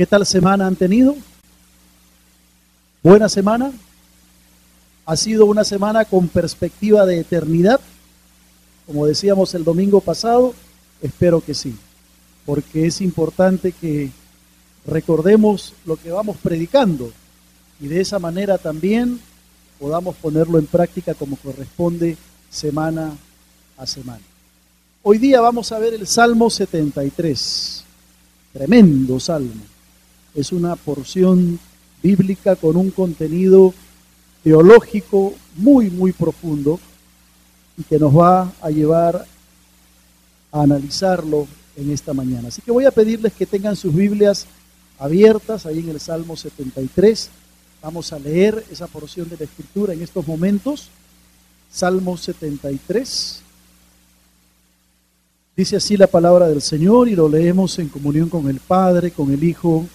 ¿Qué tal semana han tenido? ¿Buena semana? ¿Ha sido una semana con perspectiva de eternidad? Como decíamos el domingo pasado, espero que sí, porque es importante que recordemos lo que vamos predicando y de esa manera también podamos ponerlo en práctica como corresponde semana a semana. Hoy día vamos a ver el Salmo 73, tremendo salmo. Es una porción bíblica con un contenido teológico muy profundo y que nos va a llevar a analizarlo en esta mañana. Así que voy a pedirles que tengan sus Biblias abiertas ahí en el Salmo 73. Vamos a leer esa porción de la Escritura en estos momentos. Salmo 73. Dice así la palabra del Señor y lo leemos en comunión con el Padre, con el Hijo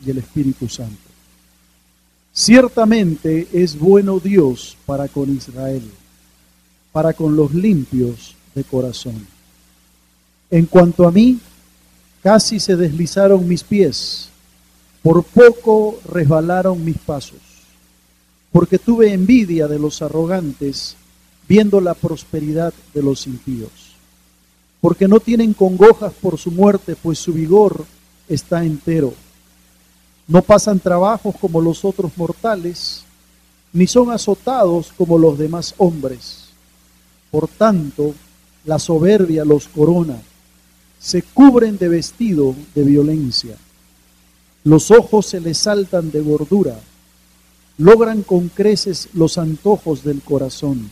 y el Espíritu Santo. Ciertamente es bueno Dios para con Israel, para con los limpios de corazón. En cuanto a mí, casi se deslizaron mis pies, por poco resbalaron mis pasos, porque tuve envidia de los arrogantes, viendo la prosperidad de los impíos. Porque no tienen congojas por su muerte, pues su vigor está entero. No pasan trabajos como los otros mortales, ni son azotados como los demás hombres. Por tanto, la soberbia los corona, se cubren de vestido de violencia. Los ojos se les saltan de gordura, logran con creces los antojos del corazón.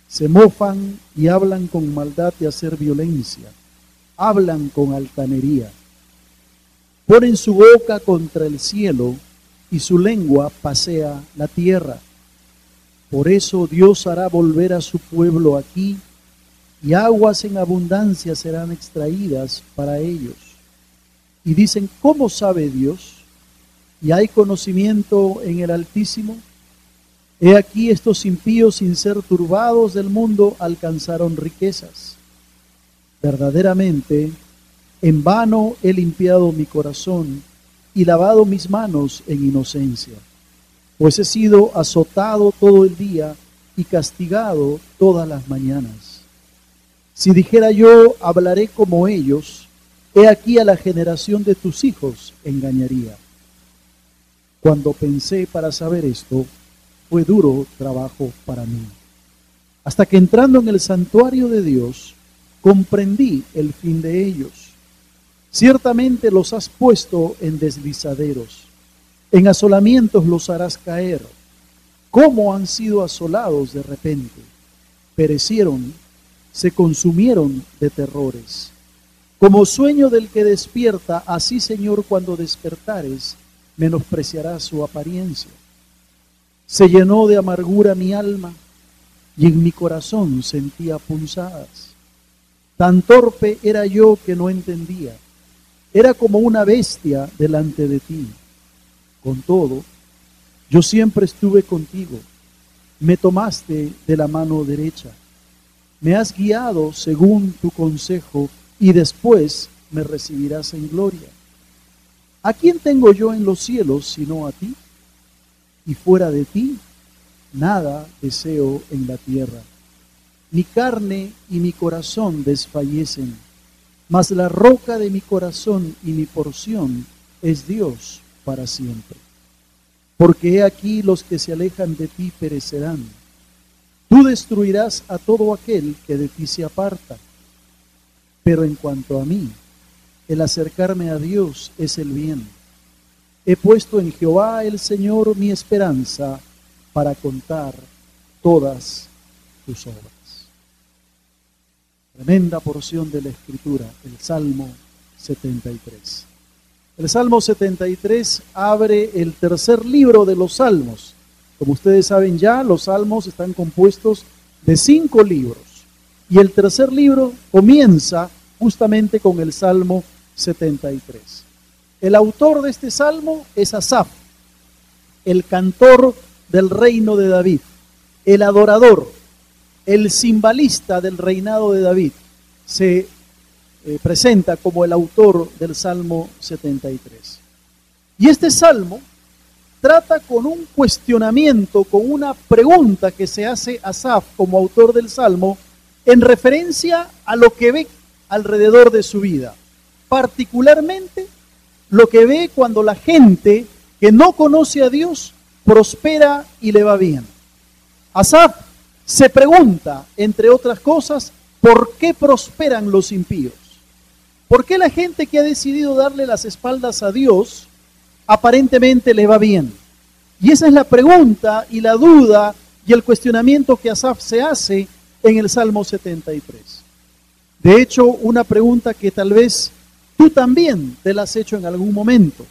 Se mofan y hablan con maldad de hacer violencia, hablan con altanería. Ponen su boca contra el cielo y su lengua pasea la tierra. Por eso Dios hará volver a su pueblo aquí, y aguas en abundancia serán extraídas para ellos. Y dicen, ¿cómo sabe Dios? ¿Y hay conocimiento en el Altísimo? He aquí estos impíos, sin ser turbados del mundo, alcanzaron riquezas. Verdaderamente, en vano he limpiado mi corazón y lavado mis manos en inocencia, pues he sido azotado todo el día y castigado todas las mañanas. Si dijera yo, hablaré como ellos, he aquí a la generación de tus hijos engañaría. Cuando pensé para saber esto, fue duro trabajo para mí. Hasta que entrando en el santuario de Dios, comprendí el fin de ellos. Ciertamente los has puesto en deslizaderos, en asolamientos los harás caer. ¿Cómo han sido asolados de repente? Perecieron, se consumieron de terrores. Como sueño del que despierta, así, Señor, cuando despertares, menospreciarás su apariencia. Se llenó de amargura mi alma, y en mi corazón sentía punzadas. Tan torpe era yo que no entendía. Era como una bestia delante de ti. Con todo, yo siempre estuve contigo. Me tomaste de la mano derecha. Me has guiado según tu consejo y después me recibirás en gloria. ¿A quién tengo yo en los cielos sino a ti? Y fuera de ti, nada deseo en la tierra. Mi carne y mi corazón desfallecen, mas la roca de mi corazón y mi porción es Dios para siempre. Porque he aquí los que se alejan de ti perecerán. Tú destruirás a todo aquel que de ti se aparta. Pero en cuanto a mí, el acercarme a Dios es el bien. He puesto en Jehová el Señor mi esperanza para contar todas tus obras. Tremenda porción de la Escritura, el Salmo 73. El Salmo 73 abre el tercer libro de los Salmos. Como ustedes saben ya, los Salmos están compuestos de 5 libros. Y el tercer libro comienza justamente con el Salmo 73. El autor de este Salmo es Asaf, el cantor del reino de David, el adorador, el cimbalista del reinado de David. Se presenta como el autor del Salmo 73. Y este salmo trata con un cuestionamiento, con una pregunta que se hace Asaf como autor del salmo en referencia a lo que ve alrededor de su vida, particularmente lo que ve cuando la gente que no conoce a Dios prospera y le va bien. Asaf se pregunta, entre otras cosas, ¿por qué prosperan los impíos? ¿Por qué la gente que ha decidido darle las espaldas a Dios aparentemente le va bien? Y esa es la pregunta y la duda y el cuestionamiento que Asaf se hace en el Salmo 73. De hecho, una pregunta que tal vez tú también te la has hecho en algún momento.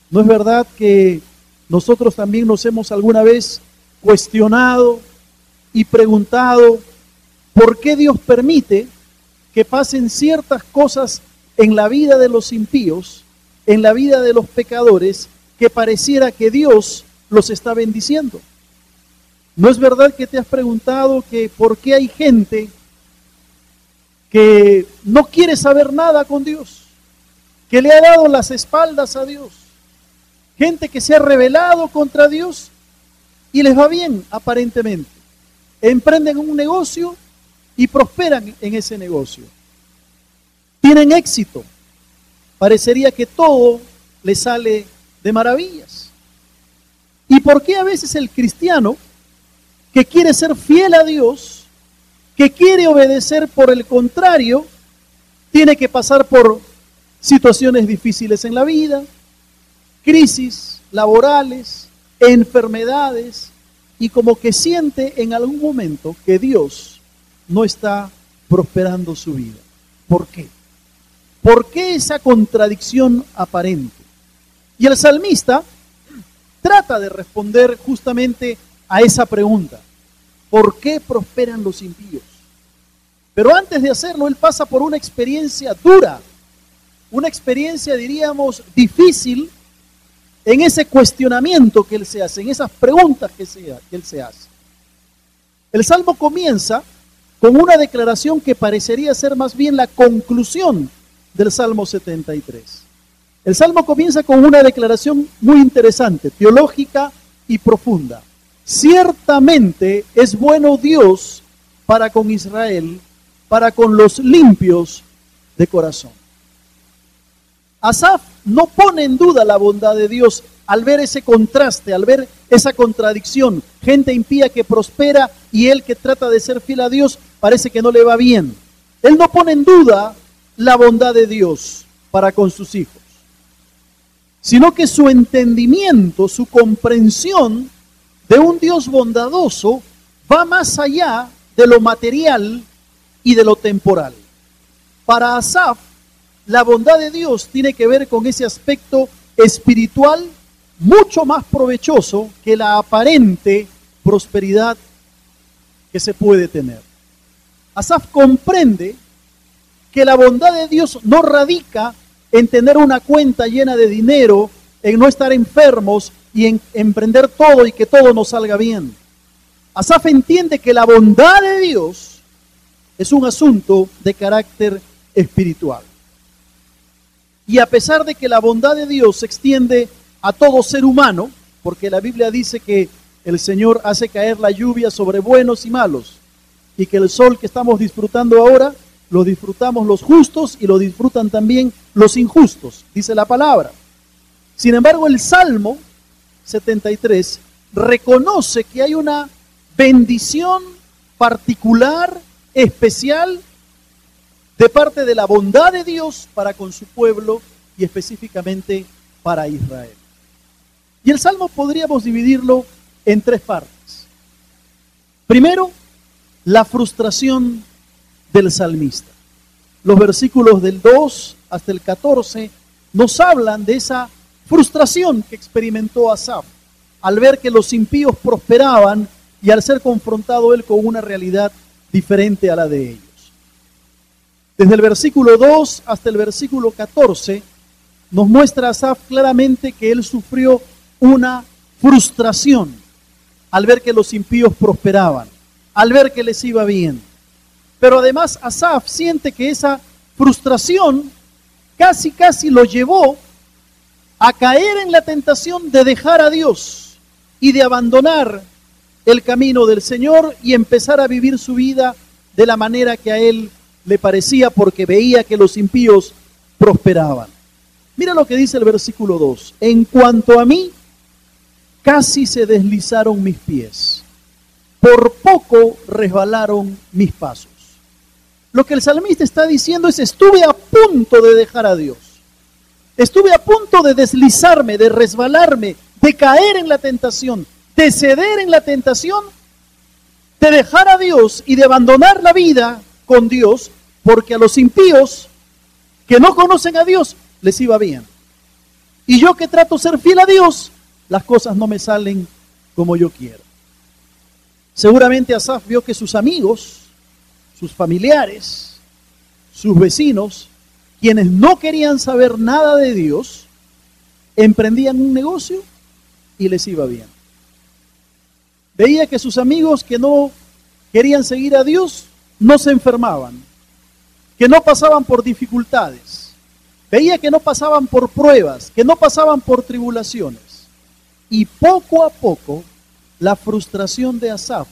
¿No es verdad que nosotros también nos hemos alguna vez cuestionado y preguntado por qué Dios permite que pasen ciertas cosas en la vida de los impíos, en la vida de los pecadores, que pareciera que Dios los está bendiciendo? ¿No es verdad que te has preguntado que por qué hay gente que no quiere saber nada con Dios, que le ha dado las espaldas a Dios, gente que se ha rebelado contra Dios y les va bien aparentemente, emprenden un negocio y prosperan en ese negocio, tienen éxito, parecería que todo les sale de maravillas? ¿Y por qué a veces el cristiano que quiere ser fiel a Dios, que quiere obedecer, por el contrario, tiene que pasar por situaciones difíciles en la vida, crisis laborales, enfermedades, y como que siente en algún momento que Dios no está prosperando su vida? ¿Por qué? ¿Por qué esa contradicción aparente? Y el salmista trata de responder justamente a esa pregunta. ¿Por qué prosperan los impíos? Pero antes de hacerlo, él pasa por una experiencia dura, una experiencia, diríamos, difícil, en ese cuestionamiento que él se hace, en esas preguntas que él se hace. El salmo comienza con una declaración que parecería ser más bien la conclusión del Salmo 73. El salmo comienza con una declaración muy interesante, teológica y profunda. Ciertamente es bueno Dios para con Israel, para con los limpios de corazón. Asaf no pone en duda la bondad de Dios al ver ese contraste, al ver esa contradicción. Gente impía que prospera y él que trata de ser fiel a Dios parece que no le va bien. Él no pone en duda la bondad de Dios para con sus hijos, sino que su entendimiento, su comprensión de un Dios bondadoso va más allá de lo material y de lo temporal. Para Asaf, la bondad de Dios tiene que ver con ese aspecto espiritual mucho más provechoso que la aparente prosperidad que se puede tener. Asaf comprende que la bondad de Dios no radica en tener una cuenta llena de dinero, en no estar enfermos y en emprender todo y que todo nos salga bien. Asaf entiende que la bondad de Dios es un asunto de carácter espiritual. Y a pesar de que la bondad de Dios se extiende a todo ser humano, porque la Biblia dice que el Señor hace caer la lluvia sobre buenos y malos, y que el sol que estamos disfrutando ahora, lo disfrutamos los justos y lo disfrutan también los injustos, dice la palabra. Sin embargo, el Salmo 73 reconoce que hay una bendición particular, especial, de parte de la bondad de Dios para con su pueblo y específicamente para Israel. Y el Salmo podríamos dividirlo en tres partes. Primero, la frustración del salmista. Los versículos del 2 hasta el 14 nos hablan de esa frustración que experimentó Asaf al ver que los impíos prosperaban y al ser confrontado él con una realidad diferente a la de ellos. Desde el versículo 2 hasta el versículo 14 nos muestra Asaf claramente que él sufrió una frustración al ver que los impíos prosperaban, al ver que les iba bien. Pero además Asaf siente que esa frustración casi lo llevó a caer en la tentación de dejar a Dios y de abandonar el camino del Señor y empezar a vivir su vida de la manera que a él le parecía, porque veía que los impíos prosperaban. Mira lo que dice el versículo 2. En cuanto a mí, casi se deslizaron mis pies, por poco resbalaron mis pasos. Lo que el salmista está diciendo es: estuve a punto de dejar a Dios. Estuve a punto de deslizarme, de resbalarme, de caer en la tentación, de ceder en la tentación, de dejar a Dios y de abandonar la vida con Dios, porque a los impíos que no conocen a Dios les iba bien. Y yo, que trato de ser fiel a Dios, las cosas no me salen como yo quiero. Seguramente Asaf vio que sus amigos, sus familiares, sus vecinos, quienes no querían saber nada de Dios, emprendían un negocio y les iba bien. Veía que sus amigos que no querían seguir a Dios no se enfermaban, que no pasaban por dificultades. Veía que no pasaban por pruebas, que no pasaban por tribulaciones. Y poco a poco la frustración de Asaf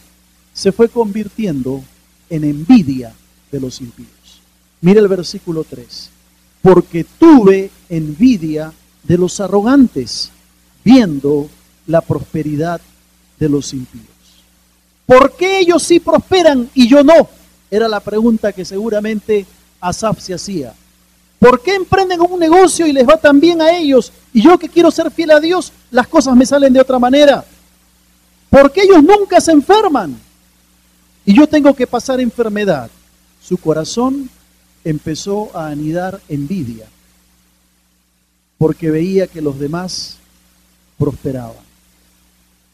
se fue convirtiendo en envidia de los impíos. Mira el versículo 3. Porque tuve envidia de los arrogantes, viendo la prosperidad de los impíos. ¿Por qué ellos sí prosperan y yo no? Era la pregunta que seguramente Asaf se hacía. ¿Por qué emprenden un negocio y les va tan bien a ellos? Y yo, que quiero ser fiel a Dios, las cosas me salen de otra manera. ¿Por qué ellos nunca se enferman y yo tengo que pasar enfermedad? Su corazón empezó a anidar envidia, porque veía que los demás prosperaban.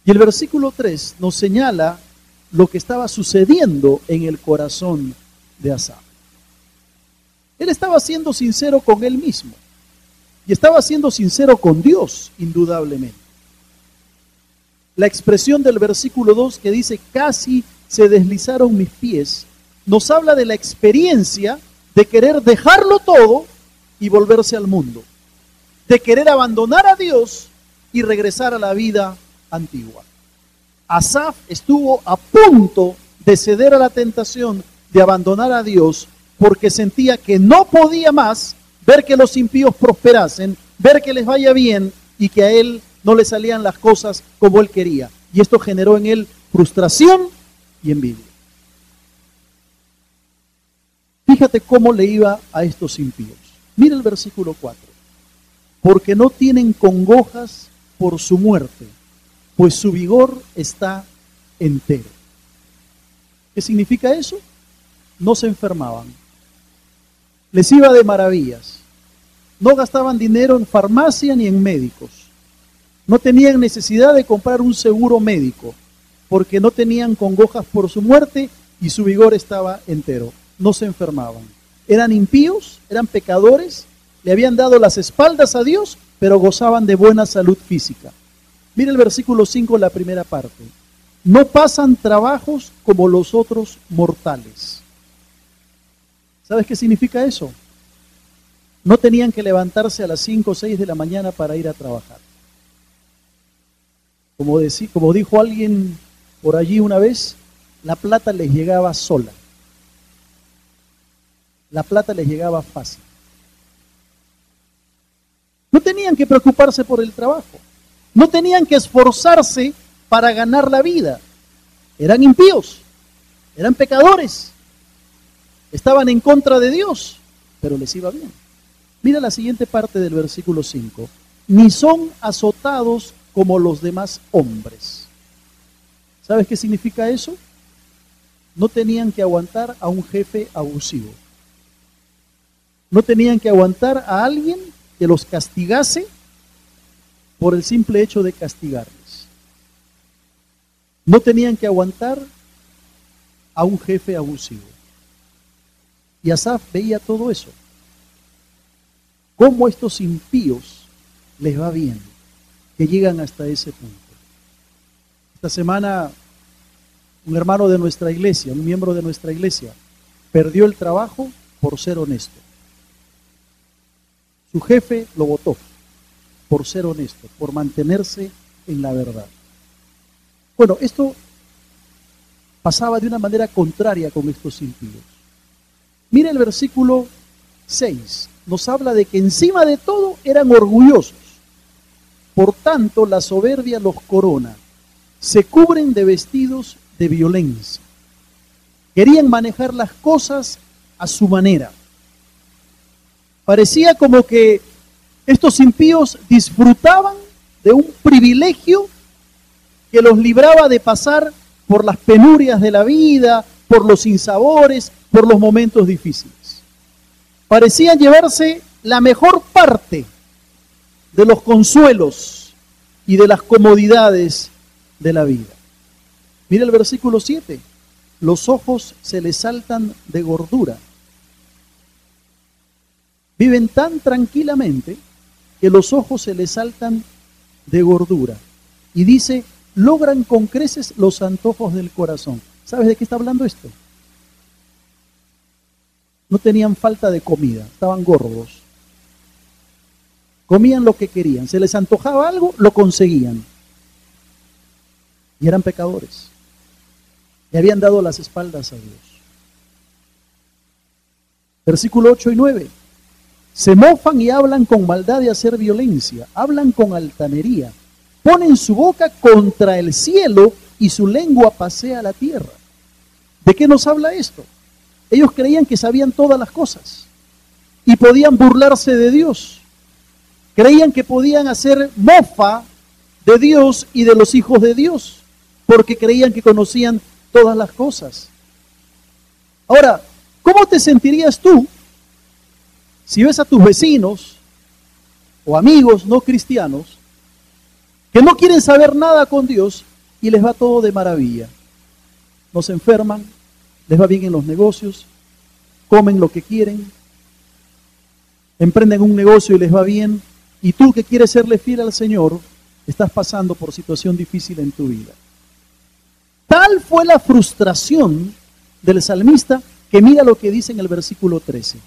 Y el versículo 3 nos señala lo que estaba sucediendo en el corazón de Asaf. Él estaba siendo sincero con él mismo y estaba siendo sincero con Dios, indudablemente. La expresión del versículo 2 que dice: casi se deslizaron mis pies, nos habla de la experiencia de querer dejarlo todo y volverse al mundo, de querer abandonar a Dios y regresar a la vida antigua. Asaf estuvo a punto de ceder a la tentación de abandonar a Dios, porque sentía que no podía más ver que los impíos prosperasen, ver que les vaya bien y que a él no le salían las cosas como él quería. Y esto generó en él frustración y envidia. Fíjate cómo le iba a estos impíos. Mira el versículo 4. Porque no tienen congojas por su muerte, pues su vigor está entero. ¿Qué significa eso? No se enfermaban. Les iba de maravillas. No gastaban dinero en farmacia ni en médicos. No tenían necesidad de comprar un seguro médico, porque no tenían congojas por su muerte y su vigor estaba entero. No se enfermaban. Eran impíos, eran pecadores, le habían dado las espaldas a Dios, pero gozaban de buena salud física. Mira el versículo 5, la primera parte. No pasan trabajos como los otros mortales. ¿Sabes qué significa eso? No tenían que levantarse a las 5 o 6 de la mañana para ir a trabajar. Como dijo alguien por allí una vez, la plata les llegaba sola. La plata les llegaba fácil. No tenían que preocuparse por el trabajo. No tenían que esforzarse para ganar la vida. Eran impíos, eran pecadores, estaban en contra de Dios, pero les iba bien. Mira la siguiente parte del versículo 5. Ni son azotados como los demás hombres. ¿Sabes qué significa eso? No tenían que aguantar a un jefe abusivo. No tenían que aguantar a alguien que los castigase por el simple hecho de castigarles. No tenían que aguantar a un jefe abusivo. Y Asaf veía todo eso. Cómo a estos impíos les va bien, que llegan hasta ese punto. Esta semana un hermano de nuestra iglesia, un miembro de nuestra iglesia, perdió el trabajo por ser honesto. Su jefe lo botó por ser honesto, por mantenerse en la verdad. Bueno, esto pasaba de una manera contraria con estos impíos. Mira el versículo 6, nos habla de que encima de todo eran orgullosos. Por tanto, la soberbia los corona. Se cubren de vestidos de violencia. Querían manejar las cosas a su manera. Parecía como que estos impíos disfrutaban de un privilegio que los libraba de pasar por las penurias de la vida, por los sinsabores, por los momentos difíciles. Parecían llevarse la mejor parte de los consuelos y de las comodidades de la vida. Mira el versículo 7. Los ojos se les saltan de gordura. Viven tan tranquilamente que los ojos se les saltan de gordura. Y dice, logran con creces los antojos del corazón. ¿Sabes de qué está hablando esto? No tenían falta de comida, estaban gordos. Comían lo que querían, se les antojaba algo, lo conseguían. Y eran pecadores. Le habían dado las espaldas a Dios. Versículo 8 y 9. Se mofan y hablan con maldad de hacer violencia, hablan con altanería, ponen su boca contra el cielo y su lengua pasea la tierra. ¿De qué nos habla esto? Ellos creían que sabían todas las cosas y podían burlarse de Dios. Creían que podían hacer mofa de Dios y de los hijos de Dios, porque creían que conocían todas las cosas. Ahora, ¿cómo te sentirías tú si ves a tus vecinos o amigos no cristianos que no quieren saber nada con Dios y les va todo de maravilla? No se enferman, les va bien en los negocios, comen lo que quieren, emprenden un negocio y les va bien, y tú que quieres serle fiel al Señor, estás pasando por situación difícil en tu vida. Tal fue la frustración del salmista que mira lo que dice en el versículo 13.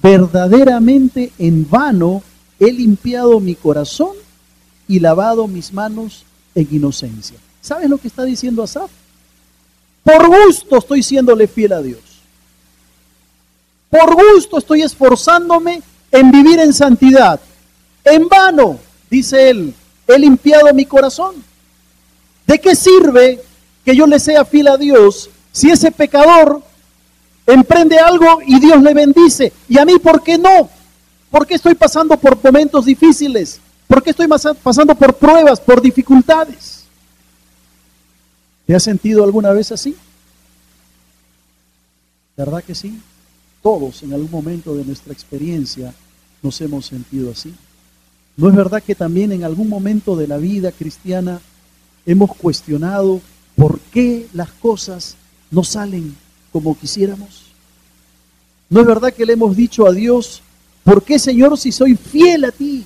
Verdaderamente en vano he limpiado mi corazón y lavado mis manos en inocencia. ¿Sabes lo que está diciendo Asaf? Por gusto estoy siéndole fiel a Dios. Por gusto estoy esforzándome en vivir en santidad. En vano, dice él, he limpiado mi corazón. ¿De qué sirve que yo le sea fiel a Dios si ese pecador emprende algo y Dios le bendice? ¿Y a mí por qué no? ¿Por qué estoy pasando por momentos difíciles? ¿Por qué estoy pasando por pruebas, por dificultades? ¿Te has sentido alguna vez así? ¿Verdad que sí? Todos en algún momento de nuestra experiencia nos hemos sentido así. ¿No es verdad que también en algún momento de la vida cristiana hemos cuestionado por qué las cosas no salen como quisiéramos? ¿No es verdad que le hemos dicho a Dios, ¿por qué, Señor, si soy fiel a ti,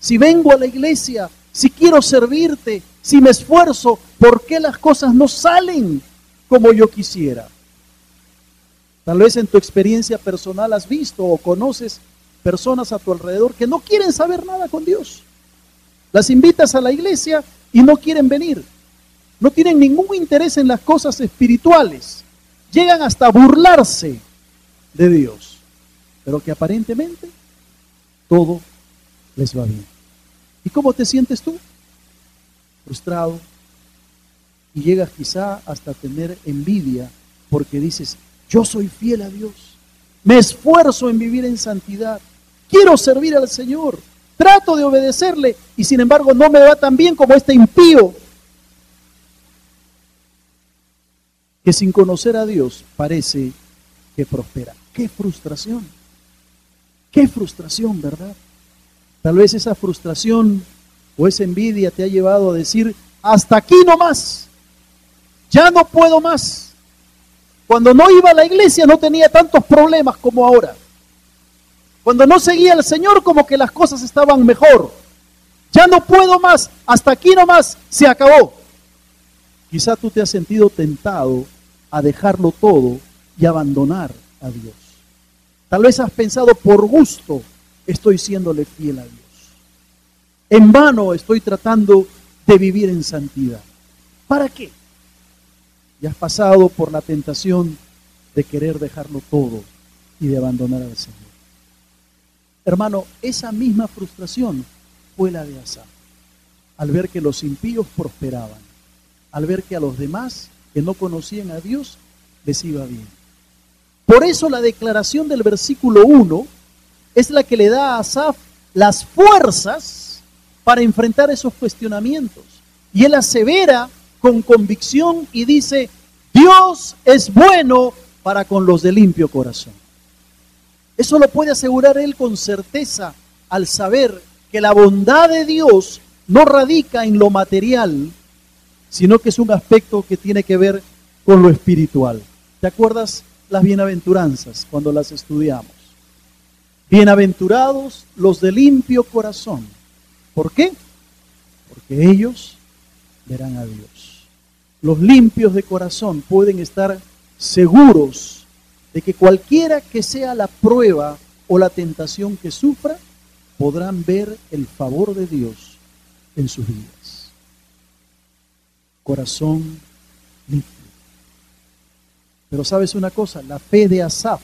si vengo a la iglesia, si quiero servirte, si me esfuerzo, por qué las cosas no salen como yo quisiera? Tal vez en tu experiencia personal has visto o conoces personas a tu alrededor que no quieren saber nada con Dios. Las invitas a la iglesia y no quieren venir. No tienen ningún interés en las cosas espirituales. Llegan hasta a burlarse de Dios. Pero que aparentemente todo les va bien. ¿Y cómo te sientes tú? Frustrado. Y llegas quizá hasta tener envidia porque dices, yo soy fiel a Dios. Me esfuerzo en vivir en santidad. Quiero servir al Señor. Trato de obedecerle y sin embargo no me va tan bien como este impío que sin conocer a Dios parece que prospera. ¡Qué frustración! ¡Qué frustración!, ¿verdad? Tal vez esa frustración o esa envidia te ha llevado a decir, hasta aquí nomás, ya no puedo más. Cuando no iba a la iglesia no tenía tantos problemas como ahora. Cuando no seguía al Señor como que las cosas estaban mejor. Ya no puedo más, hasta aquí nomás, se acabó. Quizá tú te has sentido tentado a dejarlo todo y abandonar a Dios. Tal vez has pensado, por gusto estoy siéndole fiel a Dios. En vano estoy tratando de vivir en santidad. ¿Para qué? Ya has pasado por la tentación de querer dejarlo todo y de abandonar al Señor. Hermano, esa misma frustración fue la de Asaf, al ver que los impíos prosperaban, al ver que a los demás que no conocían a Dios les iba bien. Por eso la declaración del versículo 1 es la que le da a Asaf las fuerzas para enfrentar esos cuestionamientos. Y él asevera con convicción y dice: Dios es bueno para con los de limpio corazón. Eso lo puede asegurar él con certeza al saber que la bondad de Dios no radica en lo material, sino que es un aspecto que tiene que ver con lo espiritual. ¿Te acuerdas las bienaventuranzas cuando las estudiamos? Bienaventurados los de limpio corazón. ¿Por qué? Porque ellos verán a Dios. Los limpios de corazón pueden estar seguros de que cualquiera que sea la prueba o la tentación que sufra, podrán ver el favor de Dios en sus vidas. Corazón limpio. Pero ¿sabes una cosa? La fe de Asaf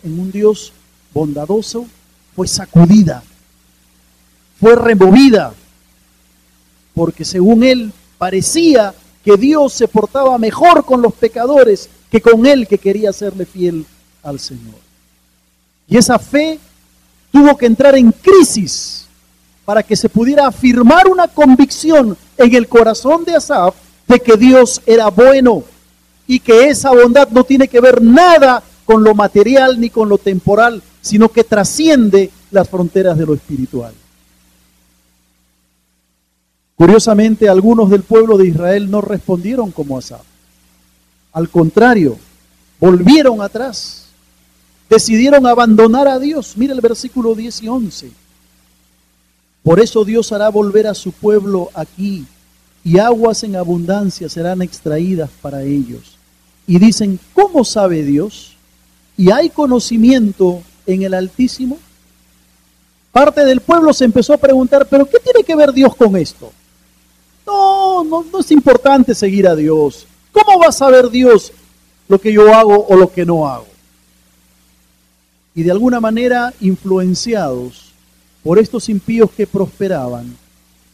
en un Dios bondadoso fue sacudida, fue removida, porque según él parecía que Dios se portaba mejor con los pecadores que con él, que quería serle fiel al Señor. Y esa fe tuvo que entrar en crisis para que se pudiera afirmar una convicción en el corazón de Asaf de que Dios era bueno y que esa bondad no tiene que ver nada con lo material ni con lo temporal, sino que trasciende las fronteras de lo espiritual. Curiosamente, algunos del pueblo de Israel no respondieron como Asaf. Al contrario, volvieron atrás, decidieron abandonar a Dios. Mira el versículo 10 y 11. Por eso Dios hará volver a su pueblo aquí, y aguas en abundancia serán extraídas para ellos. Y dicen: ¿cómo sabe Dios? ¿Y hay conocimiento en el Altísimo? Parte del pueblo se empezó a preguntar: ¿pero qué tiene que ver Dios con esto? No es importante seguir a Dios. ¿Cómo va a saber Dios lo que yo hago o lo que no hago? Y de alguna manera, influenciados por estos impíos que prosperaban,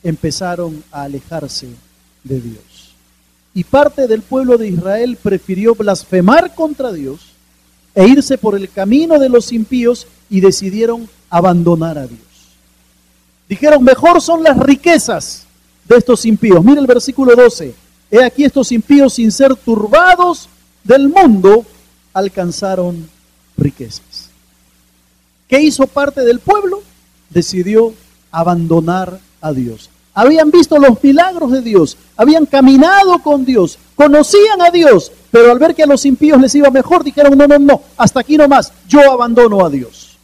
empezaron a alejarse de Dios. Y parte del pueblo de Israel prefirió blasfemar contra Dios e irse por el camino de los impíos y decidieron abandonar a Dios. Dijeron: mejor son las riquezas de estos impíos. Mira el versículo 12. He aquí estos impíos, sin ser turbados del mundo, alcanzaron riquezas. ¿Qué hizo parte del pueblo? Decidió abandonar a Dios. Habían visto los milagros de Dios, habían caminado con Dios, conocían a Dios, pero al ver que a los impíos les iba mejor, dijeron: no, hasta aquí nomás, yo abandono a Dios.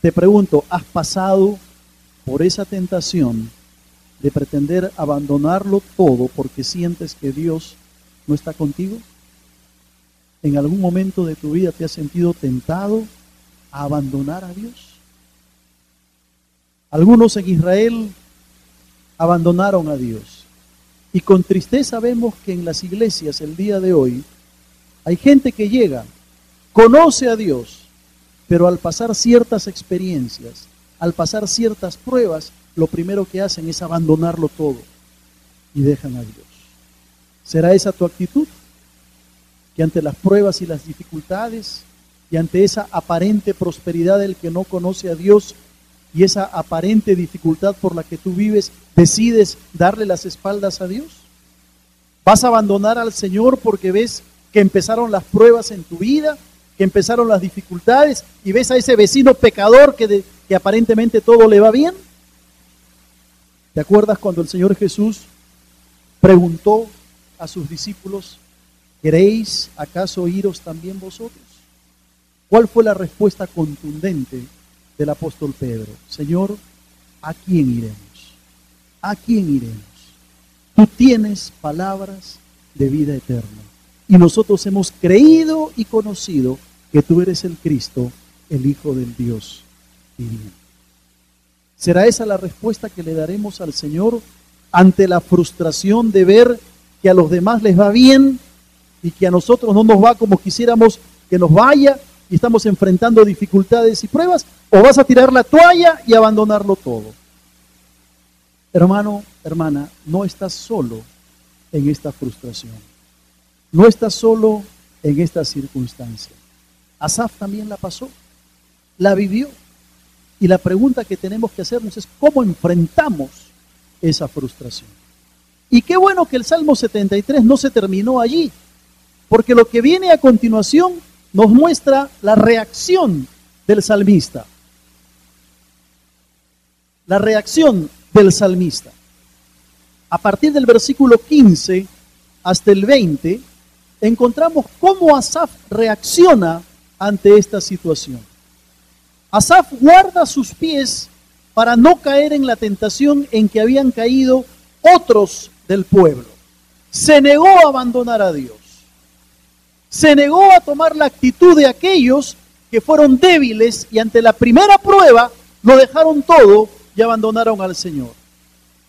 Te pregunto, ¿has pasado por esa tentación de pretender abandonarlo todo porque sientes que Dios no está contigo? ¿En algún momento de tu vida te has sentido tentado a abandonar a Dios? Algunos en Israel abandonaron a Dios. Y con tristeza vemos que en las iglesias el día de hoy hay gente que llega, conoce a Dios, pero al pasar ciertas experiencias, al pasar ciertas pruebas, lo primero que hacen es abandonarlo todo y dejan a Dios. ¿Será esa tu actitud? Que ante las pruebas y las dificultades y ante esa aparente prosperidad del que no conoce a Dios y esa aparente dificultad por la que tú vives, decides darle las espaldas a Dios? ¿Vas a abandonar al Señor porque ves que empezaron las pruebas en tu vida, que empezaron las dificultades y ves a ese vecino pecador que aparentemente todo le va bien? ¿Te acuerdas cuando el Señor Jesús preguntó a sus discípulos: ¿queréis acaso iros también vosotros? ¿Cuál fue la respuesta contundente del apóstol Pedro? Señor, ¿a quién iremos? ¿A quién iremos? Tú tienes palabras de vida eterna. Y nosotros hemos creído y conocido que tú eres el Cristo, el Hijo del Dios divino. ¿Será esa la respuesta que le daremos al Señor ante la frustración de ver que a los demás les va bien y que a nosotros no nos va como quisiéramos que nos vaya y estamos enfrentando dificultades y pruebas? ¿O vas a tirar la toalla y abandonarlo todo? Hermano, hermana, no estás solo en esta frustración. No estás solo en esta circunstancia. Asaf también la pasó, la vivió. Y la pregunta que tenemos que hacernos es ¿cómo enfrentamos esa frustración? Y qué bueno que el Salmo 73 no se terminó allí, porque lo que viene a continuación nos muestra la reacción del salmista. La reacción del salmista. A partir del versículo 15 hasta el 20, encontramos cómo Asaf reacciona ante esta situación. Asaf guarda sus pies para no caer en la tentación en que habían caído otros del pueblo. Se negó a abandonar a Dios. Se negó a tomar la actitud de aquellos que fueron débiles y ante la primera prueba lo dejaron todo y abandonaron al Señor.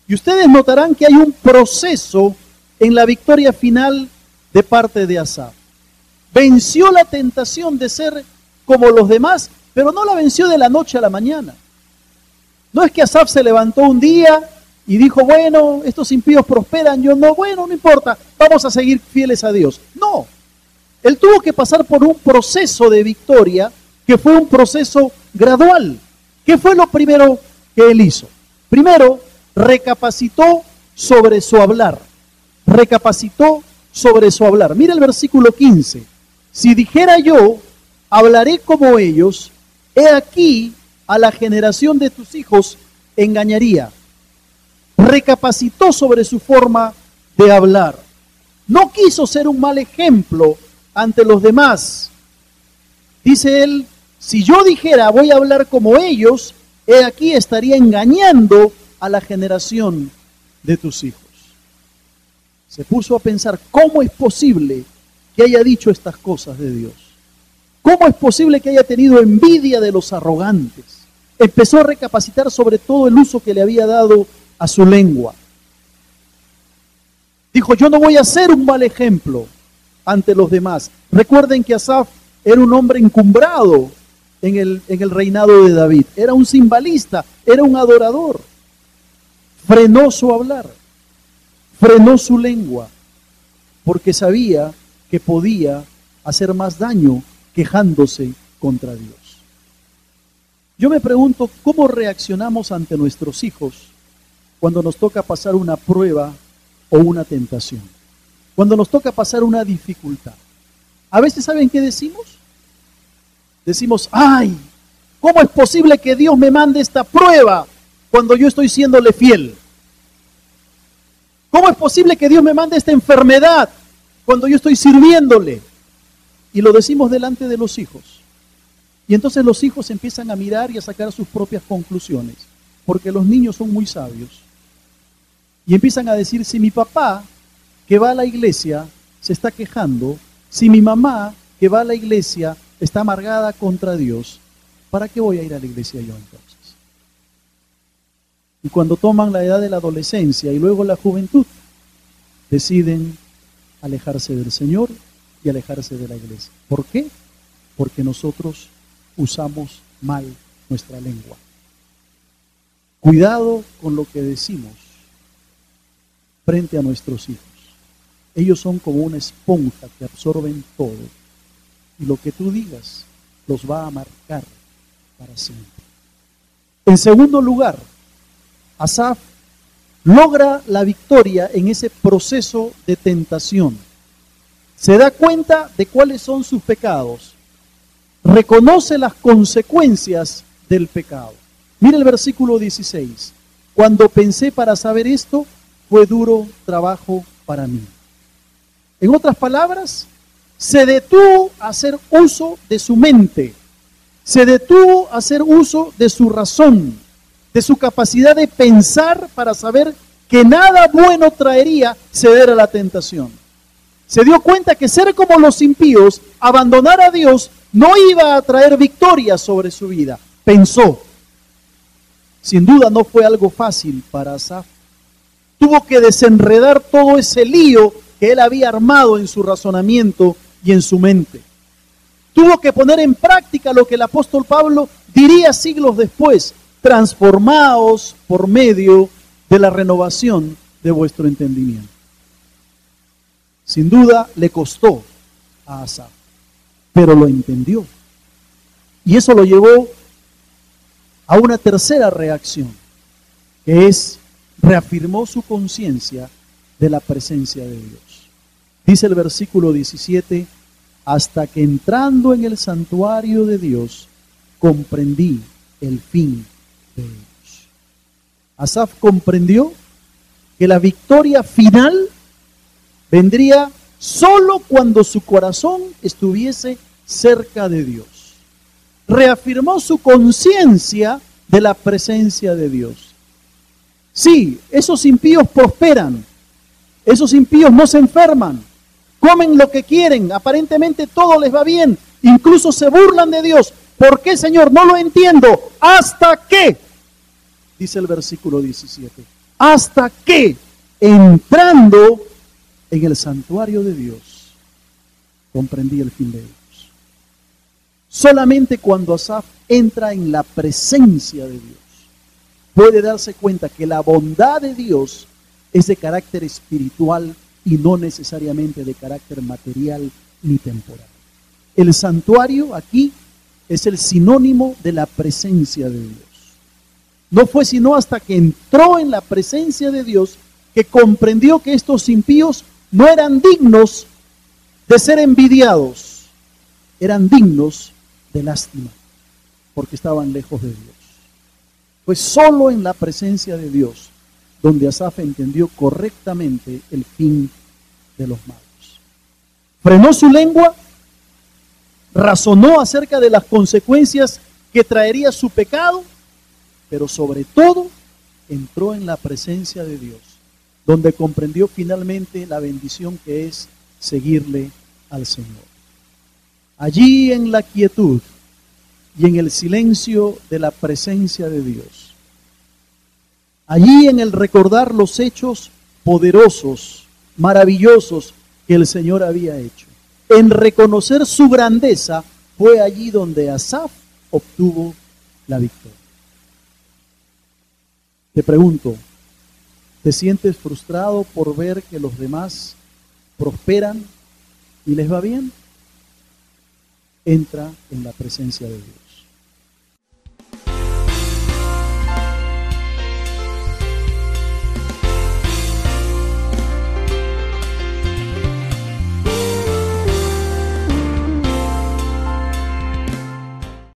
Y ustedes notarán que hay un proceso en la victoria final de parte de Asaf. Venció la tentación de ser como los demás, pero no la venció de la noche a la mañana. No es que Asaf se levantó un día y dijo, bueno, estos impíos prosperan, yo no, bueno, no importa, vamos a seguir fieles a Dios. No, él tuvo que pasar por un proceso de victoria que fue un proceso gradual. ¿Qué fue lo primero que él hizo? Primero, recapacitó sobre su hablar. Recapacitó sobre su hablar. Mira el versículo 15. Si dijera yo, hablaré como ellos, he aquí a la generación de tus hijos engañaría. Recapacitó sobre su forma de hablar. No quiso ser un mal ejemplo ante los demás. Dice él, si yo dijera voy a hablar como ellos, he aquí estaría engañando a la generación de tus hijos. Se puso a pensar, ¿cómo es posible que haya dicho estas cosas de Dios? ¿Cómo es posible que haya tenido envidia de los arrogantes? Empezó a recapacitar sobre todo el uso que le había dado a su lengua. Dijo, yo no voy a ser un mal ejemplo ante los demás. Recuerden que Asaf era un hombre encumbrado en el reinado de David. Era un cimbalista, era un adorador. Frenó su hablar, frenó su lengua, porque sabía que podía hacer más daño quejándose contra Dios. Yo me pregunto, ¿cómo reaccionamos ante nuestros hijos cuando nos toca pasar una prueba o una tentación? Cuando nos toca pasar una dificultad. A veces, ¿saben qué decimos? Decimos, ay, ¿cómo es posible que Dios me mande esta prueba cuando yo estoy siéndole fiel? ¿Cómo es posible que Dios me mande esta enfermedad cuando yo estoy sirviéndole? Y lo decimos delante de los hijos. Y entonces los hijos empiezan a mirar y a sacar sus propias conclusiones, porque los niños son muy sabios. Y empiezan a decir, si mi papá que va a la iglesia se está quejando, si mi mamá que va a la iglesia está amargada contra Dios, ¿para qué voy a ir a la iglesia yo entonces? Y cuando toman la edad de la adolescencia y luego la juventud, deciden alejarse del Señor y alejarse de la iglesia. ¿Por qué? Porque nosotros usamos mal nuestra lengua. Cuidado con lo que decimos frente a nuestros hijos. Ellos son como una esponja que absorben todo. Y lo que tú digas los va a marcar para siempre. En segundo lugar, Asaf logra la victoria en ese proceso de tentación. Se da cuenta de cuáles son sus pecados. Reconoce las consecuencias del pecado. Mira el versículo 16. Cuando pensé para saber esto, fue duro trabajo para mí. En otras palabras, se detuvo a hacer uso de su mente. Se detuvo a hacer uso de su razón, de su capacidad de pensar para saber que nada bueno traería ceder a la tentación. Se dio cuenta que ser como los impíos, abandonar a Dios, no iba a traer victoria sobre su vida. Pensó. Sin duda no fue algo fácil para Asaf. Tuvo que desenredar todo ese lío que él había armado en su razonamiento y en su mente. Tuvo que poner en práctica lo que el apóstol Pablo diría siglos después: transformaos por medio de la renovación de vuestro entendimiento. Sin duda le costó a Asaf, pero lo entendió. Y eso lo llevó a una tercera reacción, que es: reafirmó su conciencia de la presencia de Dios. Dice el versículo 17: hasta que entrando en el santuario de Dios, comprendí el fin de ellos. Asaf comprendió que la victoria final vendría solo cuando su corazón estuviese cerca de Dios. Reafirmó su conciencia de la presencia de Dios. Sí, esos impíos prosperan, esos impíos no se enferman, comen lo que quieren, aparentemente todo les va bien, incluso se burlan de Dios. ¿Por qué, Señor? No lo entiendo. ¿Hasta qué? Dice el versículo 17. Hasta que, entrando en el santuario de Dios, comprendí el fin de ellos. Solamente cuando Asaf entra en la presencia de Dios, puede darse cuenta que la bondad de Dios es de carácter espiritual y no necesariamente de carácter material ni temporal. El santuario aquí es el sinónimo de la presencia de Dios. No fue sino hasta que entró en la presencia de Dios que comprendió que estos impíos no eran dignos de ser envidiados, eran dignos de lástima, porque estaban lejos de Dios. Fue solo en la presencia de Dios donde Asaf entendió correctamente el fin de los malos. Frenó su lengua, razonó acerca de las consecuencias que traería su pecado, pero sobre todo entró en la presencia de Dios, donde comprendió finalmente la bendición que es seguirle al Señor. Allí en la quietud y en el silencio de la presencia de Dios, allí en el recordar los hechos poderosos, maravillosos que el Señor había hecho, en reconocer su grandeza, fue allí donde Asaf obtuvo la victoria. Te pregunto, ¿te sientes frustrado por ver que los demás prosperan y les va bien? Entra en la presencia de Dios.